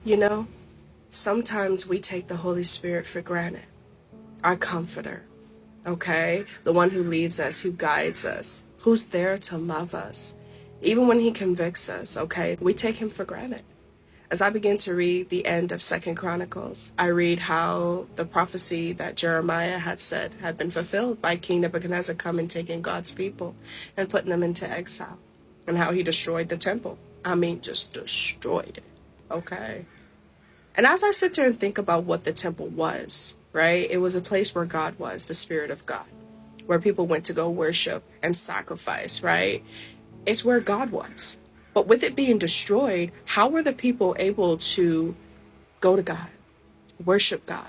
You know, sometimes we take the Holy Spirit for granted, our comforter, okay? The one who leads us, who guides us, who's there to love us. Even when he convicts us, okay, we take him for granted. As I begin to read the end of 2nd Chronicles, I read how the prophecy that Jeremiah had said had been fulfilled by King Nebuchadnezzar coming, taking God's people and putting them into exile, and how he destroyed the temple. I mean, just destroyed it, okay? And as I sit there and think about what the temple was, right, it was a place where God was, the Spirit of God, where people went to go worship and sacrifice, right? It's where God was. But with it being destroyed, how were the people able to go to God, worship God?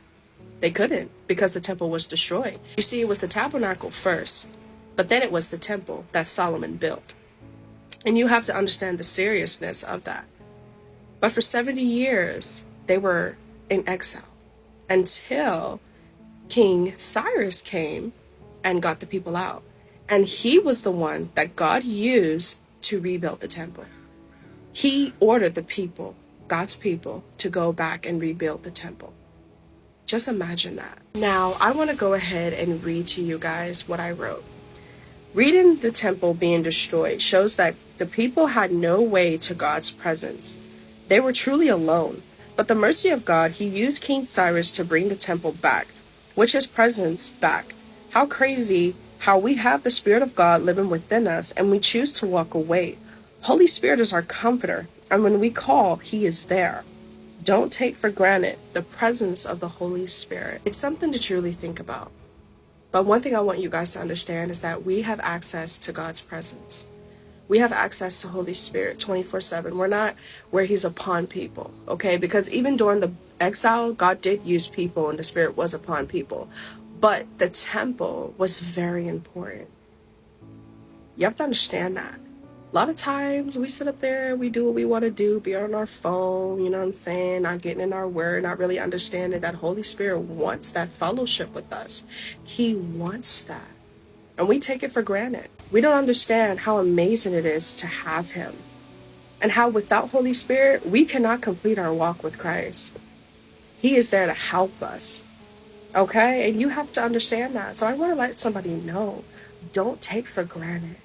They couldn't, because the temple was destroyed. You see, it was the tabernacle first, but then it was the temple that Solomon built. And you have to understand the seriousness of that. But for 70 years, they were in exile until King Cyrus came and got the people out. And he was the one that God used to rebuild the temple. He ordered the people, God's people, to go back and rebuild the temple. Just imagine that. Now, I want to go ahead and read to you guys what I wrote. Reading the temple being destroyed shows that the people had no way to God's presence. They were truly alone. But the mercy of God, he used King Cyrus to bring the temple back, which his presence back. How crazy how we have the Spirit of God living within us and we choose to walk away. Holy Spirit is our comforter, and when we call, he is there. Don't take for granted the presence of the Holy Spirit. It's something to truly think about. But one thing I want you guys to understand is that we have access to God's presence. We have access to Holy Spirit 24/7. We're not where he's upon people, okay? Because even during the exile, God did use people and the Spirit was upon people. But the temple was very important. You have to understand that. A lot of times we sit up there, we do what we want to do, be on our phone, you know what I'm saying, not getting in our word, not really understanding that Holy Spirit wants that fellowship with us. He wants that. And we take it for granted. We don't understand how amazing it is to have him. And how without Holy Spirit, we cannot complete our walk with Christ. He is there to help us. Okay? And you have to understand that. So I want to let somebody know, don't take for granted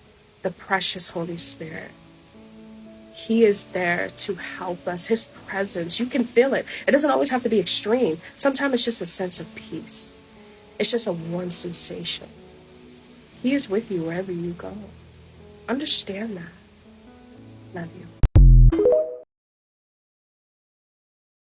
the precious Holy Spirit. He is there to help us. His presence, you can feel it. It doesn't always have to be extreme. Sometimes it's just a sense of peace. It's just a warm sensation. He is with you wherever you go. Understand that. Love you.